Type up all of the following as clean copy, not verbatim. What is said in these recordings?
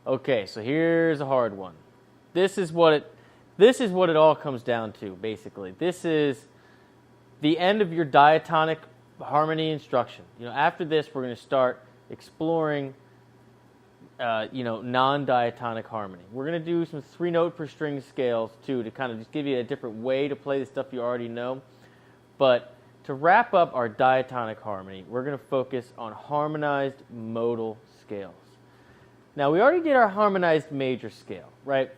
Okay, so here's a hard one. This is what it all comes down to, basically. This is the end of your diatonic harmony instruction. After this, we're going to start exploring, non-diatonic harmony. We're going to do some 3-note per string scales, too, to kind of just give you a different way to play the stuff you already know. But to wrap up our diatonic harmony, we're going to focus on harmonized modal scales. Now, we already did our harmonized major scale, right?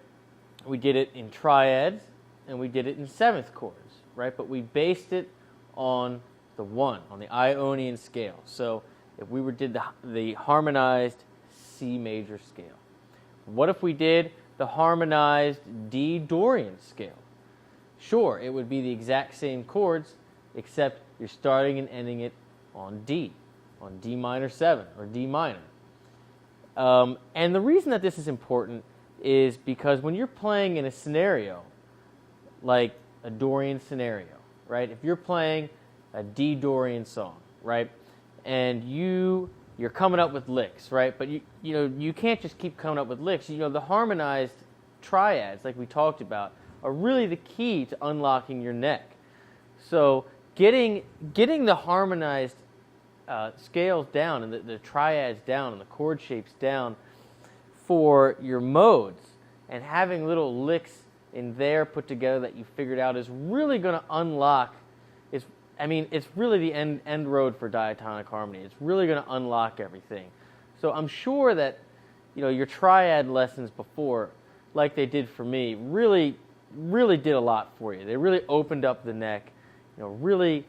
We did it in triads, and we did it in 7th chords, right? But we based it on the 1, on the Ionian scale. So if we did the harmonized C major scale. What if we did the harmonized D Dorian scale? Sure, it would be the exact same chords, except you're starting and ending it on D minor 7 or D minor. And the reason that this is important is because when you're playing in a scenario, like a Dorian scenario, right? If you're playing a D Dorian song, right, and you're coming up with licks, right? But you can't just keep coming up with licks. The harmonized triads, like we talked about, are really the key to unlocking your neck. So getting the harmonized scales down and the triads down and the chord shapes down for your modes and having little licks in there put together that you figured out is really going to unlock. It's really the end road for diatonic harmony. It's really going to unlock everything. So I'm sure that your triad lessons before, like they did for me, really did a lot for you. They really opened up the neck. Really,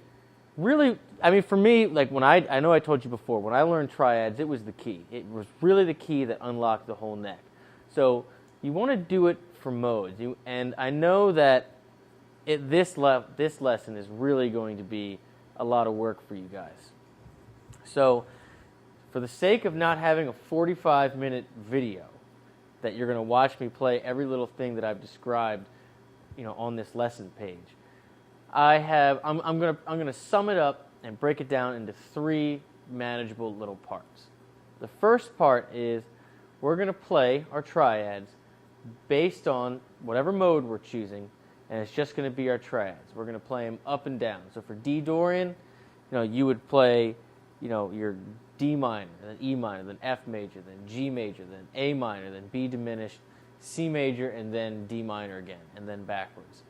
for me, like when I know I told you before, when I learned triads, it was the key. It was really the key that unlocked the whole neck. So you want to do it for modes. And I know that this lesson is really going to be a lot of work for you guys. So for the sake of not having a 45-minute video that you're going to watch me play every little thing that I've described, on this lesson page, I'm going to sum it up and break it down into 3 manageable little parts. The first part is we're going to play our triads based on whatever mode we're choosing, and it's just going to be our triads. We're going to play them up and down. So for D Dorian, you would play, your D minor, then E minor, then F major, then G major, then A minor, then B diminished, C major, and then D minor again, and then backwards.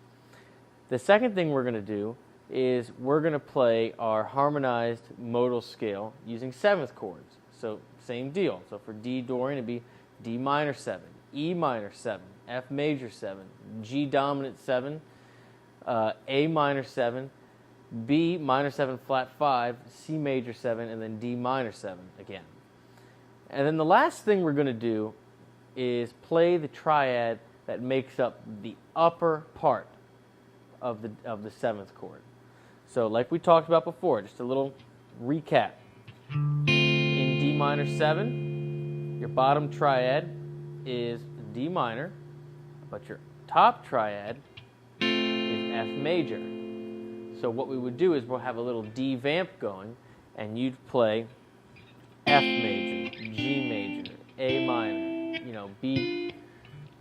The second thing we're going to do is we're going to play our harmonized modal scale using 7th chords. So same deal. So for D Dorian, it'd be D minor 7, E minor 7, F major 7, G dominant 7, A minor 7, B minor 7 flat 5, C major 7, and then D minor 7 again. And then the last thing we're going to do is play the triad that makes up the upper part of the 7th chord. So like we talked about before, just a little recap. In D minor 7, your bottom triad is D minor, but your top triad is F major. So what we would do is we'll have a little D vamp going, and you'd play F major, G major, A minor,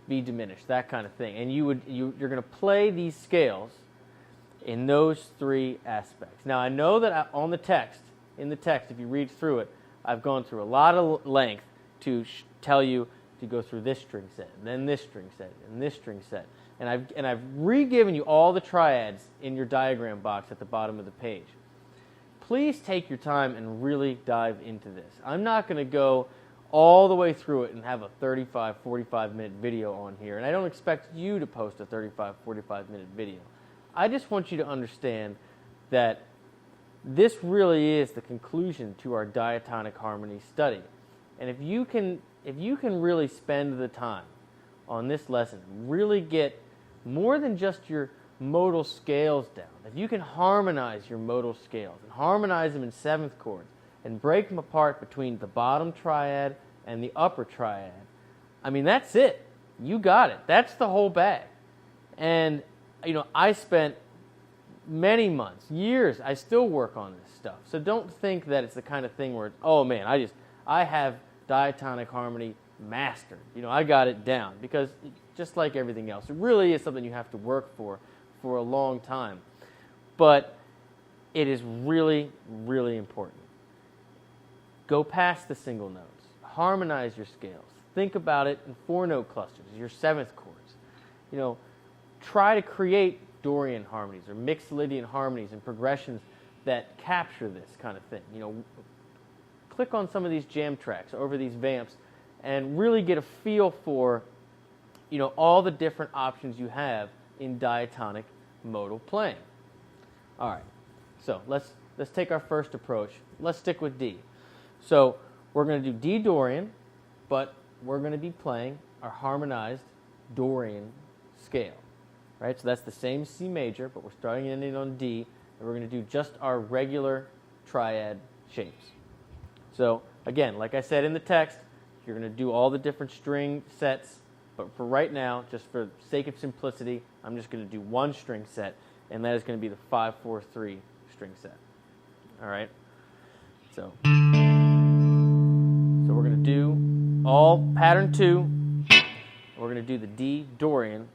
B diminished, that kind of thing. And you're going to play these scales in those 3 aspects. Now I know that in the text, if you read through it, I've gone through a lot of length to tell you to go through this string set, and then this string set, and this string set. And I've re-given you all the triads in your diagram box at the bottom of the page. Please take your time and really dive into this. I'm not going to go all the way through it and have a 35, 45-minute video on here. And I don't expect you to post a 35, 45-minute video. I just want you to understand that this really is the conclusion to our diatonic harmony study. And if you can really spend the time on this lesson, really get more than just your modal scales down, if you can harmonize your modal scales and harmonize them in 7th chords and break them apart between the bottom triad and the upper triad, that's it. You got it. That's the whole bag. And I spent many months, years, I still work on this stuff. So don't think that it's the kind of thing where it's, oh man, I have diatonic harmony mastered. I got it down because just like everything else, it really is something you have to work for a long time. But it is really, really important. Go past the single notes. Harmonize your scales. Think about it in 4-note clusters, your 7th chords. Try to create Dorian harmonies or mixed Lydian harmonies and progressions that capture this kind of thing. Click on some of these jam tracks over these vamps and really get a feel for, all the different options you have in diatonic modal playing. All right, so let's take our first approach. Let's stick with D. So we're going to do D Dorian, but we're going to be playing our harmonized Dorian scale. Right, so that's the same C major, but we're starting and ending on D, and we're going to do just our regular triad shapes. So again, like I said in the text, you're going to do all the different string sets, but for right now, just for sake of simplicity, I'm just going to do one string set, and that is going to be the 5-4-3 string set. All right, so we're going to do all pattern 2. We're going to do the D Dorian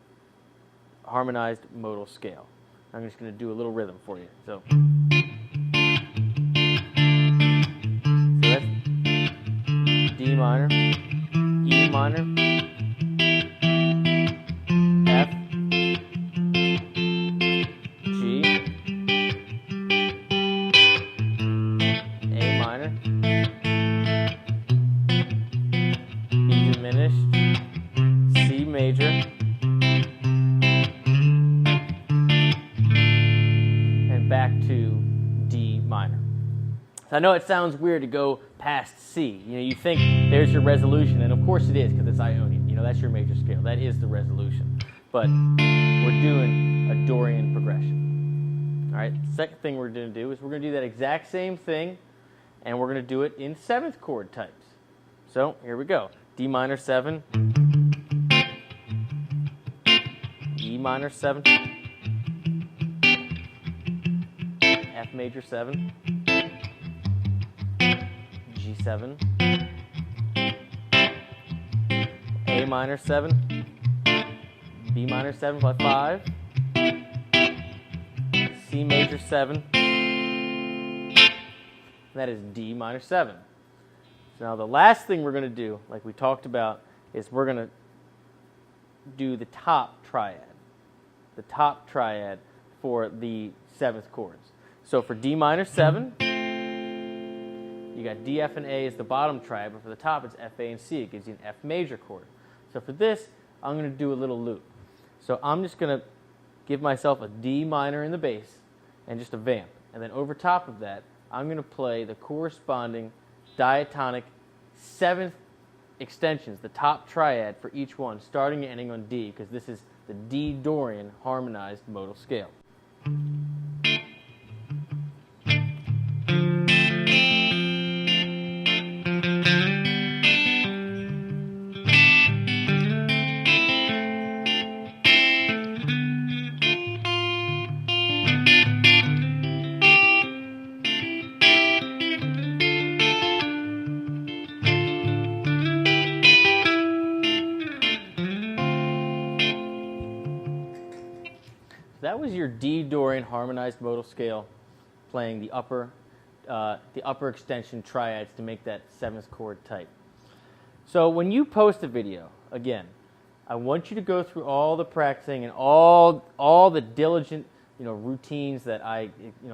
harmonized modal scale. I'm just going to do a little rhythm for you. So that's D minor, E minor, F, G, A minor, E diminished, C major, back to D minor. So I know it sounds weird to go past C. You think there's your resolution, and of course it is because it's Ionian. That's your major scale. That is the resolution. But we're doing a Dorian progression. All right, second thing we're going to do is we're going to do that exact same thing, and we're going to do it in 7th chord types. So here we go. D minor 7, E minor 7, F major 7, G7, A minor 7, B minor 7 plus 5, C major 7, that is D minor 7. So now the last thing we're going to do, like we talked about, is we're going to do the top triad for the 7th chords. So for D minor 7, you got D, F, and A as the bottom triad, but for the top it's F, A, and C. It gives you an F major chord. So for this, I'm going to do a little loop. So I'm just going to give myself a D minor in the bass and just a vamp. And then over top of that, I'm going to play the corresponding diatonic 7th extensions, the top triad for each one, starting and ending on D, because this is the D Dorian harmonized modal scale. That was your D Dorian harmonized modal scale, playing the upper extension triads to make that 7th chord type. So when you post a video, again, I want you to go through all the practicing and all the diligent routines that I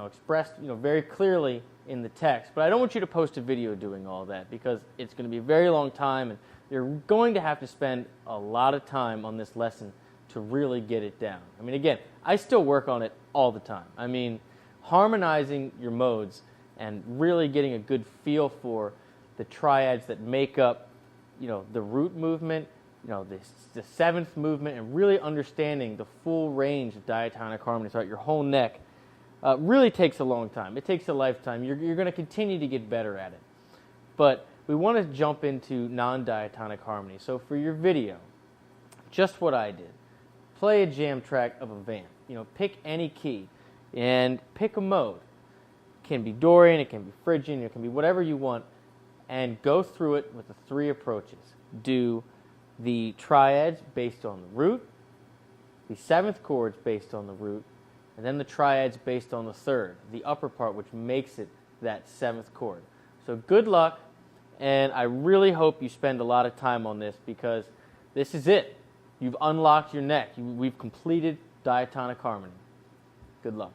expressed very clearly in the text. But I don't want you to post a video doing all that, because it's going to be a very long time, and you're going to have to spend a lot of time on this lesson to really get it down. I mean, again, I still work on it all the time. I mean, harmonizing your modes and really getting a good feel for the triads that make up, the root movement, the 7th movement, and really understanding the full range of diatonic harmony throughout your whole neck really takes a long time. It takes a lifetime. You're going to continue to get better at it. But we want to jump into non-diatonic harmony. So for your video, just what I did. Play a jam track of a vamp. Pick any key and pick a mode. It can be Dorian, it can be Phrygian, it can be whatever you want, and go through it with the 3 approaches. Do the triads based on the root, the 7th chords based on the root, and then the triads based on the 3rd, the upper part, which makes it that 7th chord. So good luck, and I really hope you spend a lot of time on this, because this is it. You've unlocked your neck. We've completed diatonic harmony. Good luck.